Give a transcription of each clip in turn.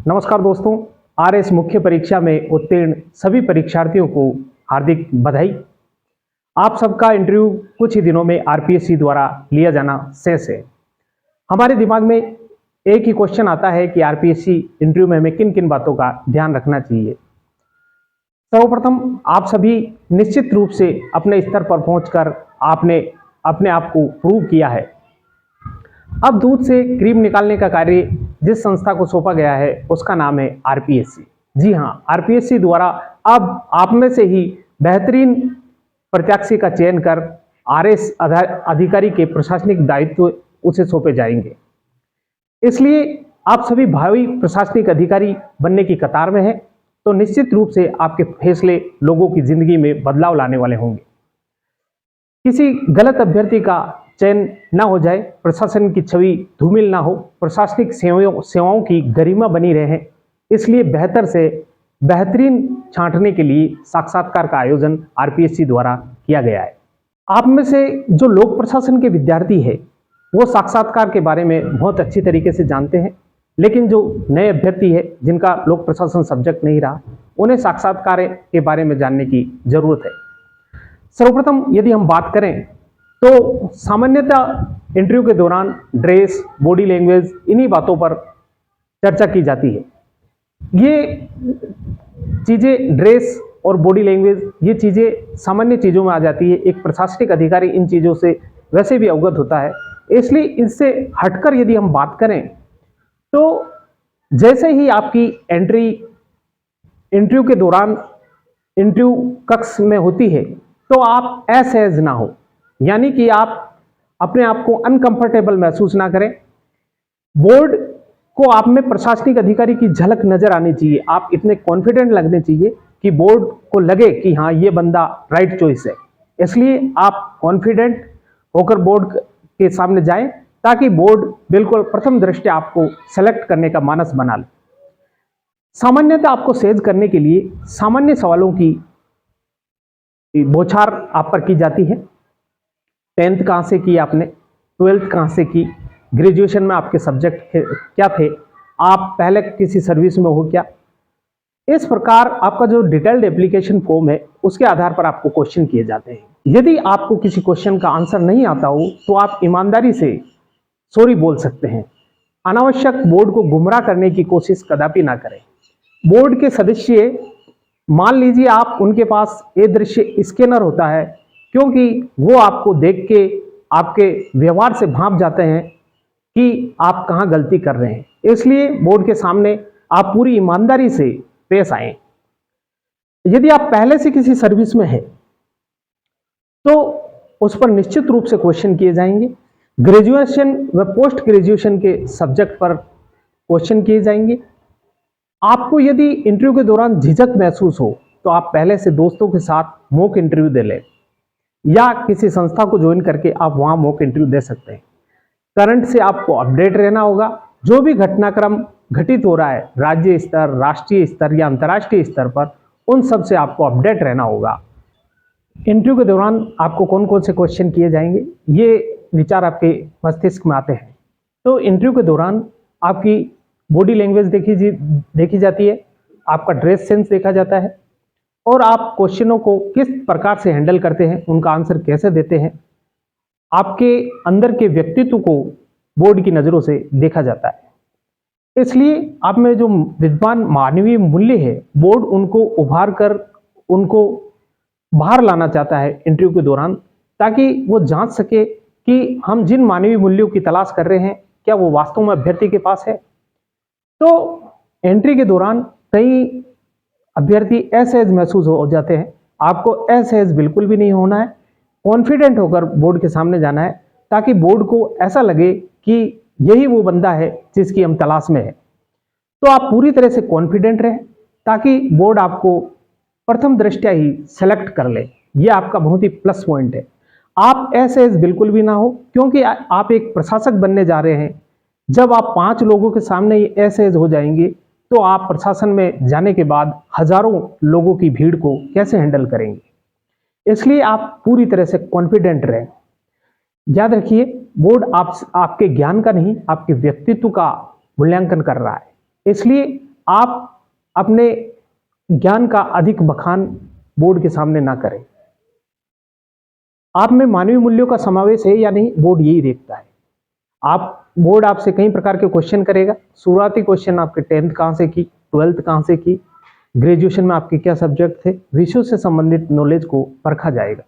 नमस्कार दोस्तों, आरएस मुख्य परीक्षा में उत्तीर्ण सभी परीक्षार्थियों को हार्दिक बधाई। आप सबका इंटरव्यू कुछ ही दिनों में आरपीएससी द्वारा लिया जाना शेष है। हमारे दिमाग में एक ही क्वेश्चन आता है कि आरपीएससी इंटरव्यू में हमें किन किन बातों का ध्यान रखना चाहिए। सर्वप्रथम आप सभी निश्चित रूप से अपने स्तर पर पहुंचकर आपने अपने आप को प्रूव किया है। अब दूध से क्रीम निकालने का कार्य जिस संस्था को सौंपा गया है उसका नाम है आरपीएससी। जी हाँ, आरपीएससी द्वारा अब आप में से ही बेहतरीन प्रत्याशी का चयन कर आरएस अधिकारी के प्रशासनिक दायित्व उसे सौंपे जाएंगे। इसलिए आप सभी भावी प्रशासनिक अधिकारी बनने की कतार में हैं, तो निश्चित रूप से आपके फैसले लोगों की जिंदगी में बदलाव लाने वाले होंगे। किसी गलत अभ्यर्थी का चयन ना हो जाए, प्रशासन की छवि धूमिल ना हो, प्रशासनिक सेवाओं की गरिमा बनी रहे, इसलिए बेहतर से बेहतरीन छांटने के लिए साक्षात्कार का आयोजन आरपीएससी द्वारा किया गया है। आप में से जो लोक प्रशासन के विद्यार्थी है वो साक्षात्कार के बारे में बहुत अच्छी तरीके से जानते हैं, लेकिन जो नए अभ्यर्थी है जिनका लोक प्रशासन सब्जेक्ट नहीं रहा, उन्हें साक्षात्कार के बारे में जानने की जरूरत है। सर्वप्रथम यदि हम बात करें तो सामान्यतः इंटरव्यू के दौरान ड्रेस, बॉडी लैंग्वेज, इन्हीं बातों पर चर्चा की जाती है। ये चीज़ें, ड्रेस और बॉडी लैंग्वेज, ये चीज़ें सामान्य चीज़ों में आ जाती है। एक प्रशासनिक अधिकारी इन चीज़ों से वैसे भी अवगत होता है, इसलिए इनसे हटकर यदि हम बात करें तो जैसे ही आपकी एंट्री इंटरव्यू के दौरान इंटरव्यू कक्ष में होती है तो आप असहज ना हो, यानी कि आप अपने आप को अनकंफर्टेबल महसूस ना करें। बोर्ड को आप में प्रशासनिक अधिकारी की झलक नजर आनी चाहिए। आप इतने कॉन्फिडेंट लगने चाहिए कि बोर्ड को लगे कि हाँ, ये बंदा राइट चॉइस है। इसलिए आप कॉन्फिडेंट होकर बोर्ड के सामने जाएं ताकि बोर्ड बिल्कुल प्रथम दृष्टया आपको सेलेक्ट करने का मानस बना ले। सामान्यतः आपको सहज करने के लिए सामान्य सवालों की बौछार आप पर की जाती है। 10th कहाँ से की आपने, 12th कहाँ से की, ग्रेजुएशन में आपके सब्जेक्ट क्या थे, आप पहले किसी सर्विस में हो क्या। इस प्रकार आपका जो डिटेल्ड एप्लीकेशन फॉर्म है उसके आधार पर आपको क्वेश्चन किए जाते हैं। यदि आपको किसी क्वेश्चन का आंसर नहीं आता हो तो आप ईमानदारी से सॉरी बोल सकते हैं। अनावश्यक बोर्ड को गुमराह करने की कोशिश कदापि ना करें। बोर्ड के सदस्य, मान लीजिए आप उनके पास ये दृश्य स्कैनर होता है, क्योंकि वो आपको देख के आपके व्यवहार से भांप जाते हैं कि आप कहाँ गलती कर रहे हैं। इसलिए बोर्ड के सामने आप पूरी ईमानदारी से पेश आए। यदि आप पहले से किसी सर्विस में है तो उस पर निश्चित रूप से क्वेश्चन किए जाएंगे। ग्रेजुएशन व पोस्ट ग्रेजुएशन के सब्जेक्ट पर क्वेश्चन किए जाएंगे। आपको यदि इंटरव्यू के दौरान झिझक महसूस हो तो आप पहले से दोस्तों के साथ मॉक इंटरव्यू दे लें, या किसी संस्था को ज्वाइन करके आप वहां मॉक इंटरव्यू दे सकते हैं। करंट से आपको अपडेट रहना होगा। जो भी घटनाक्रम घटित हो रहा है राज्य स्तर, राष्ट्रीय स्तर या अंतर्राष्ट्रीय स्तर पर, उन सब से आपको अपडेट रहना होगा। इंटरव्यू के दौरान आपको कौन कौन से क्वेश्चन किए जाएंगे, ये विचार आपके मस्तिष्क में आते हैं। तो इंटरव्यू के दौरान आपकी बॉडी लैंग्वेज देखी जाती है, आपका ड्रेस सेंस देखा जाता है, और आप क्वेश्चनों को किस प्रकार से हैंडल करते हैं, उनका आंसर कैसे देते हैं, आपके अंदर के व्यक्तित्व को बोर्ड की नज़रों से देखा जाता है। इसलिए आप में जो विद्वान मानवीय मूल्य है, बोर्ड उनको उभार कर उनको बाहर लाना चाहता है इंटरव्यू के दौरान, ताकि वो जांच सके कि हम जिन मानवीय मूल्यों की तलाश कर रहे हैं क्या वो वास्तव में अभ्यर्थी के पास है। तो एंट्री के दौरान कई अभ्यर्थी असहज महसूस हो जाते हैं। आपको असहज बिल्कुल भी नहीं होना है, कॉन्फिडेंट होकर बोर्ड के सामने जाना है, ताकि बोर्ड को ऐसा लगे कि यही वो बंदा है जिसकी हम तलाश में है। तो आप पूरी तरह से कॉन्फिडेंट रहें ताकि बोर्ड आपको प्रथम दृष्टया ही सेलेक्ट कर ले। ये आपका बहुत ही प्लस पॉइंट है। आप असहज बिल्कुल भी ना हो, क्योंकि आप एक प्रशासक बनने जा रहे हैं। जब आप 5 लोगों के सामने ये असहज हो जाएंगे तो आप प्रशासन में जाने के बाद हजारों लोगों की भीड़ को कैसे हैंडल करेंगे। इसलिए आप पूरी तरह से कॉन्फिडेंट रहें। याद रखिए, बोर्ड आपके ज्ञान का नहीं, आपके व्यक्तित्व का मूल्यांकन कर रहा है। इसलिए आप अपने ज्ञान का अधिक बखान बोर्ड के सामने ना करें। आप में मानवीय मूल्यों का समावेश है या नहीं, बोर्ड यही देखता है। बोर्ड आपसे कई प्रकार के क्वेश्चन करेगा। शुरुआती क्वेश्चन आपके 10th कहाँ से की, 12th कहाँ से की, ग्रेजुएशन में आपके क्या सब्जेक्ट थे, विषयों से संबंधित नॉलेज को परखा जाएगा।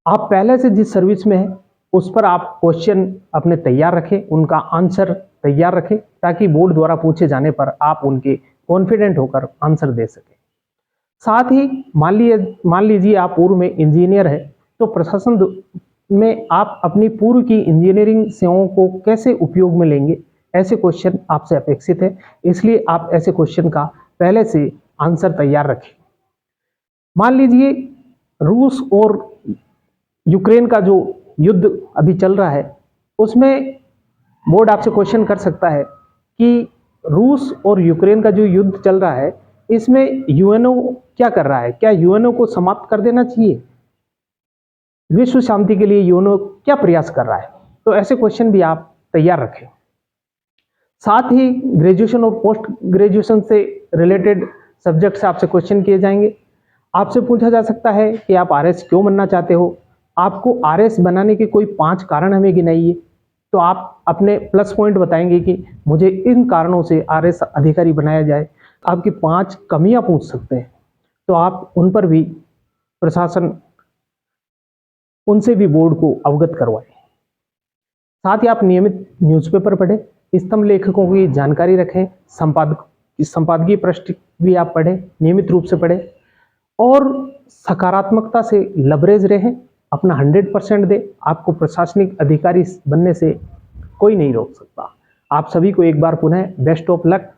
आप पहले से जिस सर्विस में है उस पर आप क्वेश्चन अपने तैयार रखें, उनका आंसर तैयार रखें, ताकि बोर्ड द्वारा पूछे जाने पर आप उनके कॉन्फिडेंट होकर आंसर दे सकें। साथ ही मान लीजिए आप पूर्व में इंजीनियर है, तो प्रशासन में आप अपनी पूर्व की इंजीनियरिंग सेवाओं को कैसे उपयोग में लेंगे, ऐसे क्वेश्चन आपसे अपेक्षित है। इसलिए आप ऐसे क्वेश्चन का पहले से आंसर तैयार रखें। मान लीजिए रूस और यूक्रेन का जो युद्ध अभी चल रहा है, उसमें बोर्ड आपसे क्वेश्चन कर सकता है कि रूस और यूक्रेन का जो युद्ध चल रहा है, इसमें यूएनओ क्या कर रहा है, क्या यूएनओ को समाप्त कर देना चाहिए, विश्व शांति के लिए यूएनओ क्या प्रयास कर रहा है। तो ऐसे क्वेश्चन भी आप तैयार रखें। साथ ही ग्रेजुएशन और पोस्ट ग्रेजुएशन से रिलेटेड सब्जेक्ट से आपसे क्वेश्चन किए जाएंगे। आपसे पूछा जा सकता है कि आप आरएस क्यों बनना चाहते हो, आपको आरएस बनाने के कोई 5 कारण हमें गिनाइए। तो आप अपने प्लस पॉइंट बताएंगे कि मुझे इन कारणों से आरएस अधिकारी बनाया जाए। आपकी 5 कमियां पूछ सकते हैं, तो आप उन पर भी प्रशासन उनसे भी बोर्ड को अवगत करवाएं। साथ ही आप नियमित न्यूज़पेपर पढ़ें, स्तंभ लेखकों की जानकारी रखें, संपादकीय पृष्ठ भी आप पढ़ें, नियमित रूप से पढ़ें और सकारात्मकता से लबरेज रहें, अपना 100% दें। आपको प्रशासनिक अधिकारी बनने से कोई नहीं रोक सकता। आप सभी को एक बार पुनः बेस्ट ऑफ लक।